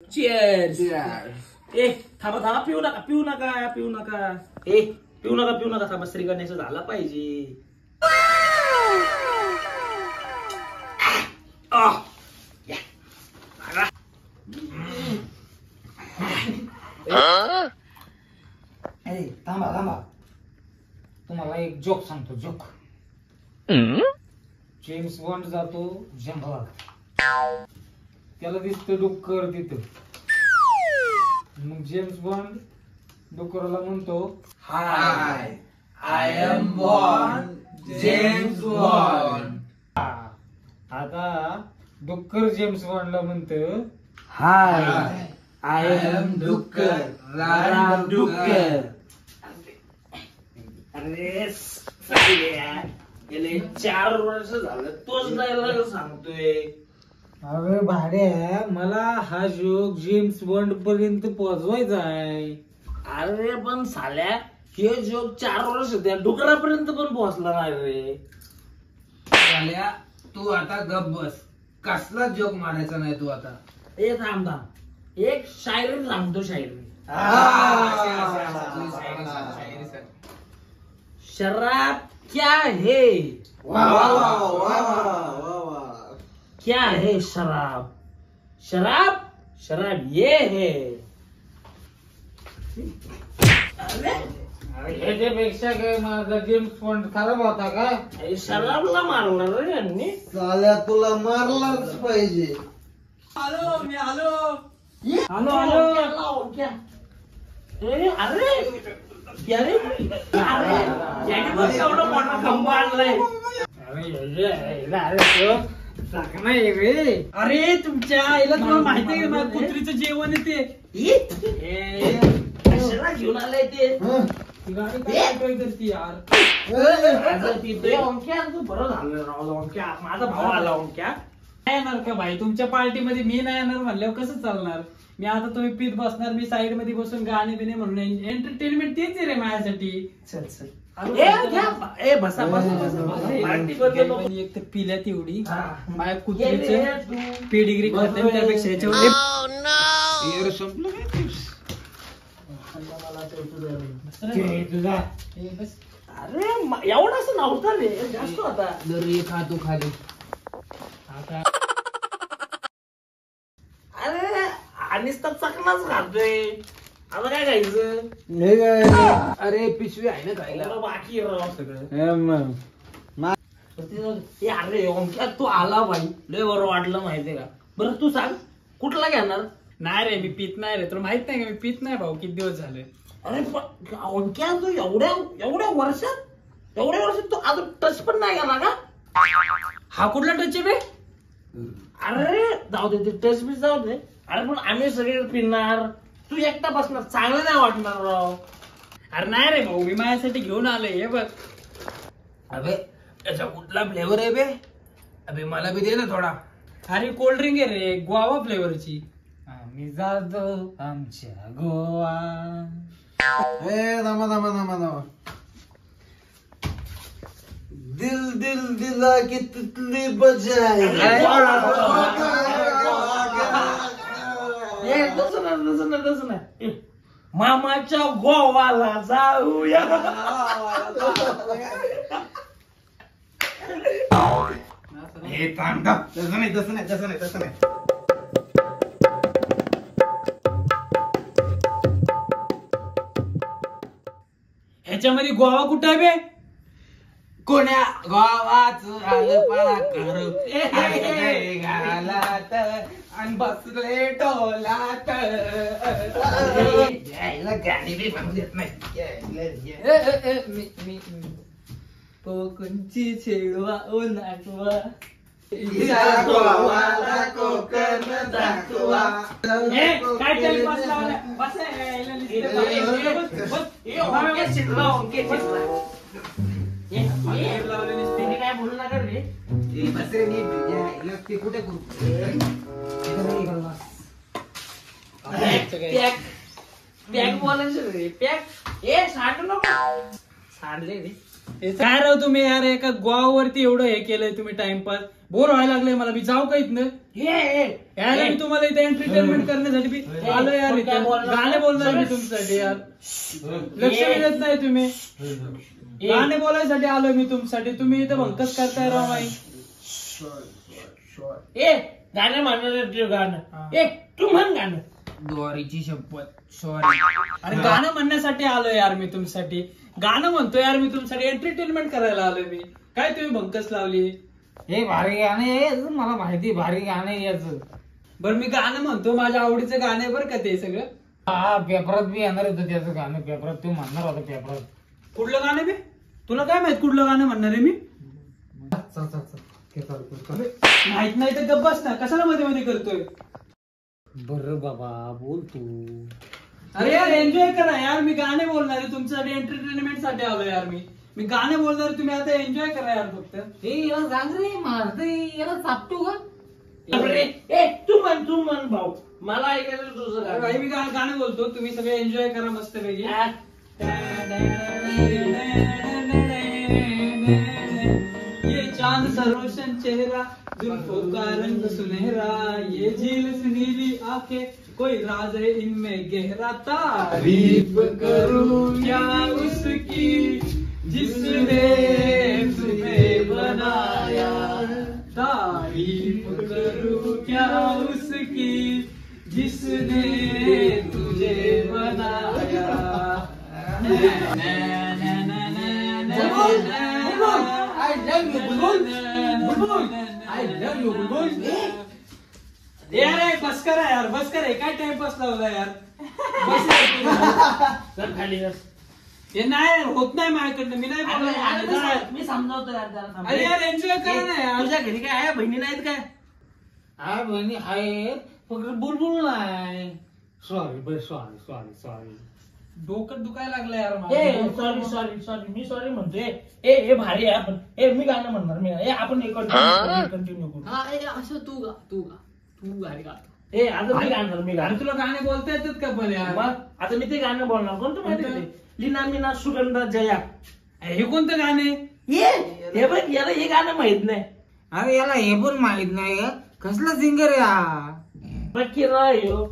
Cheers. ए थांबा थांबा, पिऊ नका पिऊ नका पिऊ नका. ए पिऊ नका थांबा, श्री गणेश झाला पाहिजे. अरे थांबा थांबा, तुम्हाला एक जोक सांगतो. जोक. जेम्स बॉन्ड जातो जंगलात, त्याला दिसतं डुक्कर तिथं. मग जेम्स बॉन्ड डुक्कराला म्हणतो, hi, I am Bond, James Bond. आता डुक्कर जेम्स बॉन्डला म्हणतं, हाय आय एम डुक्कर, राम डुक्कर. अरे गेले 4 वर्ष झालं तोच डायलॉग सांगतोय. अरे भाड्या, मला हा जोक जेम्स बॉन्ड पर्यंत पोहोचवायचा आहे. अरे पण साल्या, हे जोक 4 वर्ष त्या डुकरापर्यंत पण पोहोचला नाही रे. साल्या, तू आता गप बस. कसला जोक मारायचा नाही तू आता. ए थांब थांब, एक शायरी सांगतो. शायरी. शराब क्या है? क्या है शराब? शराब शराब ये है. ह्याच्यापेक्षा काय माझा जेम्स बॉन्ड खराब होता का? शराबला मारणार रे यांनी. साल्या तुला मारलाच पाहिजे. आलो मी आलो. आलो आलो. क्या? अरे याने बघ एवढा मोठा खंबा आणलाय. अरे तुमच्या आईला तुला माहिती आहे का कुत्रीचं जेवण आहे ते. कशाला घेऊन आलाय ते? गाडी काय करते यार. बरं झालं राव. माझा भाऊ आला. नाही येणार का भाई तुमच्या पार्टीमध्ये? मी नाही येणार म्हणल्यावर कसं चालणार? मी आता तुम्ही पीत बसणार, मी साईड मध्ये बसून गाणे बिणे म्हणून एंटरटेनमेंट तेच आहे रे माझ्यासाठी. चल चल. ए बसा बसा बसा. एक तर पिल्यात एवढी माझ्या कुत्रीचं पेडिग्री खाते त्यापेक्षा याच्यावर अरे एवढाच नव्हतं रे, जास्त होता. खातो खाली. अरे आणिच तर चकनाच खातोय. आता काय खायचं? अरे पिशवी आहे ना खायला. एवढं बाकी राव सगळं. अरे ओमक्या तू आला भाई, लय बरं वाटलं माहितीये का. बरं तू सांग कुठला घेणार? नाही रे मी पीत नाही रे. तुला माहित नाही का मी पीत नाही भाऊ, किती दिवस झाले. अरे पण ओमक्या तू एवढ्या वर्षात तू अजून टच पण नाही गेला का? हा कुठला टच आहे बे? अरे जाऊ दे, ते टच बी जाऊ दे. अरे पण आम्ही सगळे पिणार, तू एकटा बसणार, चांगलं नाही वाटणार राव. अरे नाही रे भाऊ, मी माझ्यासाठी घेऊन आलोय. हे बघ. अबे त्याचा कुठला फ्लेवर आहे बे? अबे मला बी दे ना थोडा. अरे कोल्ड ड्रिंक आहे रे, गोवा फ्लेवरची. आम्ही जातो आमच्या गोवा. थांबा. दिल दिल दिला की तितली बजाय. तसं नाही. मामाच्या गोवाला जाऊया. हे थांब. तसं नाही. ह्याच्यामध्ये गोवा कुठं आहे बे? कोण्या गावाच आलपणा करू घालात आणि बसले टोलात. गाणी बी म्हणू देत नाही. कोकणची छेडवा ओ नाचवा. कोकण दाखवा. काय तरी बस लावल्या. बस काय बोलू नका रे. बस रे नीट. ते कुठे करू? पॅक बोलायचं रे. पॅक सांडू नको. सांडले रे. काय राव तुम्ही यार, एका गोवावरती एवढं हे केलंय तुम्ही टाइमपास. बोर व्हायला लागले मला. मी जाऊ का इथनं? यार मी तुम्हाला इथे एंटरटेनमेंट करण्यासाठी मी आलो यार इथे. गाणे बोलणार मी तुमच्यासाठी यार. लक्ष देत नाही तुम्ही. गाणे बोलायसाठी आलोय मी तुमच्यासाठी. तुम्ही इथे भंकस करताय राव माई. गाणं म्हणणार गाणं. तू म्हण गाणं. द्वारीची शपथ सॉरी. अरे गाणं म्हणण्यासाठी आलोय यार मी तुमच्यासाठी. गाणं म्हणतोय यार मी तुमच्यासाठी. एंटरटेनमेंट करायला आलोय मी. काय तुम्ही भंकस लावली. हे भारी गाणे आहे, मला माहिती भारी गाणे याचं. बरं मी गाणं म्हणतो. माझ्या आवडीचं गाणं आहे बरं का ते सगळं. हा पेपरात बी येणार होतं त्याचं गाणं. पेपरात तू म्हणणार होता पेपरात. कुठलं गाणं बे. तुला काय माहित कुठलं गाणं म्हणणार आहे मी. चल चल चल. माहित नाही तर गप्प बस ना. कशाला मध्ये मध्ये करतोय. बरं बाबा बोल तू. अरे यार एन्जॉय करा यार. मी गाणे बोलणार आहे तुमच्यासाठी. एंटरटेनमेंट साठी आलो यार मी गाणे बोलणार. तुम्ही आता एन्जॉय करा यार फक्त. याला सांग रे मारते याला चापतो का. तू म्हण भाऊ. मला ऐकायचं तुझं गाणं. भाई मी गाणं बोलतो. तुम्ही सगळे एन्जॉय करा मस्त पैकी. ये चांद सा रोशन चेहरा, जुल्फों का रंग सुनहरा, ये झील सी नीली आंखें, कोई राज है इनमें गहरा. तारीफ करूं क्या उसकी जिसने तुम्हें बनाया. तारीफ करूं क्या उसकी जिसने तुझे बनाया. I love you, Bulbul. I love you, बुलबुल. यार बस करा यार. बस करा. काय टाइमपास लावला यार. बस चल खाली बस. हे नाही होत नाही माझ्याकडनं. मी नाही बोलणार. मी समजावतो यार त्याला. अरे यार एन्जॉय करा ना यार. तुझ्या घरी काय आहे. बहिणी नाहीत काय. हा बहिणी आहेत फक्त बुलबुल नाही. Sorry sorry. डोकं दुखायला लागलं यार सॉरी मी सॉरी म्हणतोय. हे भारी आहे. आपण मी गाणं म्हणणार. मी आपण कंटिन्यू करू. असं तू गाडी गा. आता मी गाणार. मी गाणं. तुला गाणे बोलता येतात का पण यार. मग आता मी ते गाणं बोलणार. कोणतं माहिती आहे. लीना मीना सुगंधा जया. हे कोणतं गाणे. हे बघ याला हे गाणं माहित नाही. अरे याला हे पण माहित नाही का. कसला सिंगर आहे हा. बाकी रायो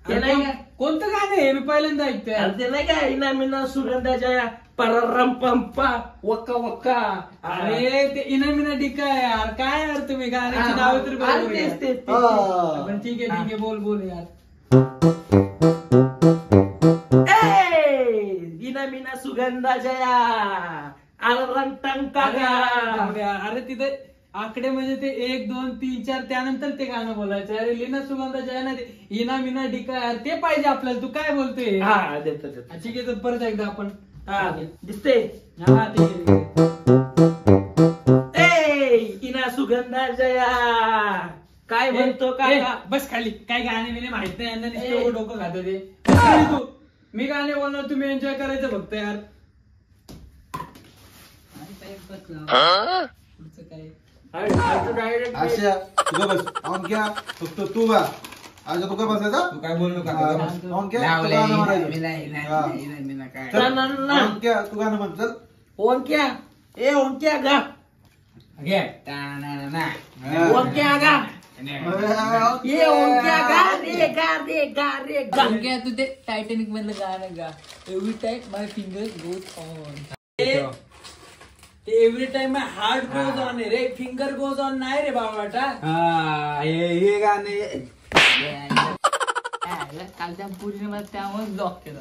ते नाही का. कोणतं गाणं आहे. मी पहिल्यांदा ऐकतोय. अरे ते नाही का. लीना मीना सुगंधा जया पररम पंपा वक्का वक्का. अरे ते इनामिना डिका आहे यार. काय यार तुम्ही गाण्याची नाव तर बरोबर आहे. पण ठीक आहे बोल यार. लीना मीना सुगंधा जया अलरंग टंका. अरे तिथे आकडे म्हणजे ते 1 2 3 4 त्यानंतर ते गाणं बोलायचं. अरे लीना सुगंधाच्या आहे ना ते इना मिना डिका यार. ते पाहिजे आपल्याला. तू काय बोलतोय. हा देतो. ठीक आहे तर परत एकदा आपण. हा दिसते. हा ठीक आहे. इना सुगंधा जया काय म्हणतो काय. बस खाली. काय गाणे बिने माहित नाही यांना. नुसतं डोकं खातं ते. तू मी गाणे बोलणार. तुम्ही एन्जॉय करायचं फक्त यार. पुढचं काय. आशा तुका बस. ऑनक्या फक्त तू गा. आशा तुका बसायचा. तू काय बोलू नका. ऑनक्या तू गाणं म्हणायचं. ऑनक्या तू गाणं म्हण. चल ओंक्या. ओंक्या गा. ओंक्या गा. ये ओंक्या गा रे गा. ओंक्या तू ते टायटॅनिक मधलं गाणं गा. Every time my fingers goes on. Every time my heart goes on ray. Finger goes on नाही रे बाबाटा. हे गाणे कालच्या पूर्ण मला त्यामुळे ब्लॉक केला.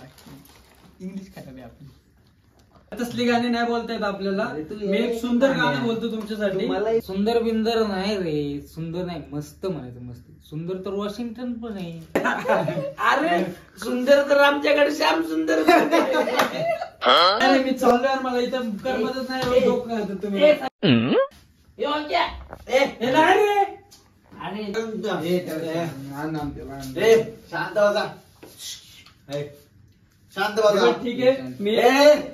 इंग्लिश खराब आहे आपण. तसली गाणी नाही बोलता येत आपल्याला. मी एक सुंदर गाणं बोलतो तुमच्यासाठी. मला सुंदर बिंदर नाही रे. सुंदर नाही मस्त म्हणायचं. मस्त सुंदर तर वॉशिंग्टन पण आहे. अरे सुंदर तर आमच्याकडे श्याम सुंदर. अरे मी चाललोय. मला इथं करमतच नाही. डोकं खातं तुम्ही. ओंक्या. हे नाही रे. अरे शांत बसा. शांत बसा. ठीक आहे. मी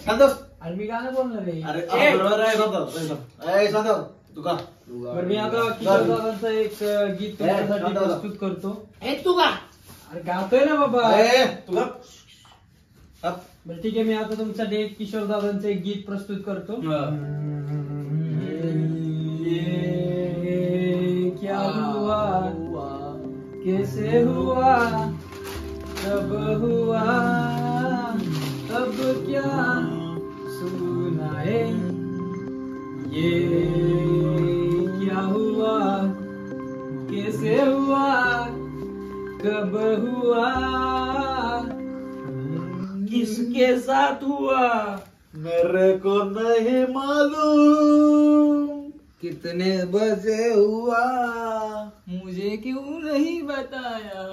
शांत बस. अरे मी गाणं बोलणार आहे. अरे बरोबर आहे. शांत तू का. बरं मी आता किशोर दादांचं एक गीत तुमच्यासाठी प्रस्तुत करतो. तू गा. अरे गातोय ना बाबा. तू का. बरं ठीक आहे. मी आता तुमच्यासाठी एक किशोर दादांचं एक गीत प्रस्तुत करतो. क्या हुआ कैसे हुआ कब हुआ अब क्या सुनाए ये क्या हुआ कैसे हुआ कब हुआ किसके साथ हुआ मेरे को नहीं मालूम कितने बजे हुआ मुझे क्यों नहीं बताया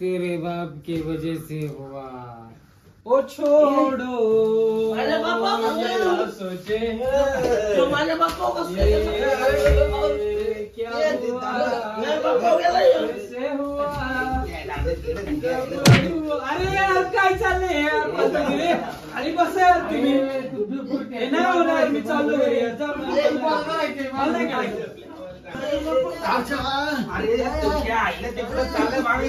तेरे बाप की वजह से हुआ। ओ छोड़ो अरे बाबा, मेरा सोचे तो माझ्या बाप्पा क्या हुआ कैसे हुआ अरे यार काय चाललंय यार पतंगरे खाली बसा यार तुम्ही हे नाही होणार मी चाललो घरी यार जा मला नाही करायचं अरे तुझ्या आईला तिकडं चाललं मागे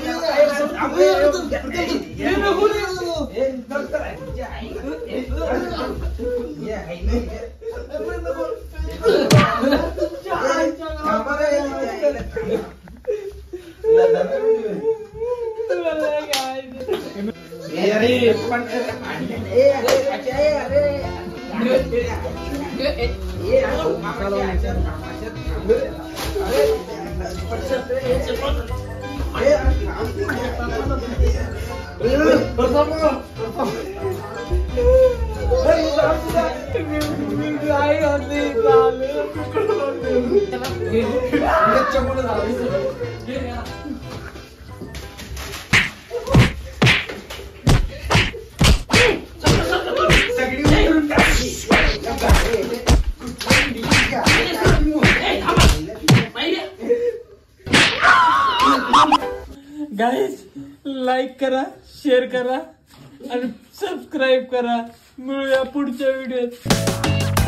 गाइस लाईक करा शेअर करा आणि सबस्क्राईब करा मिळूया पुढच्या व्हिडिओत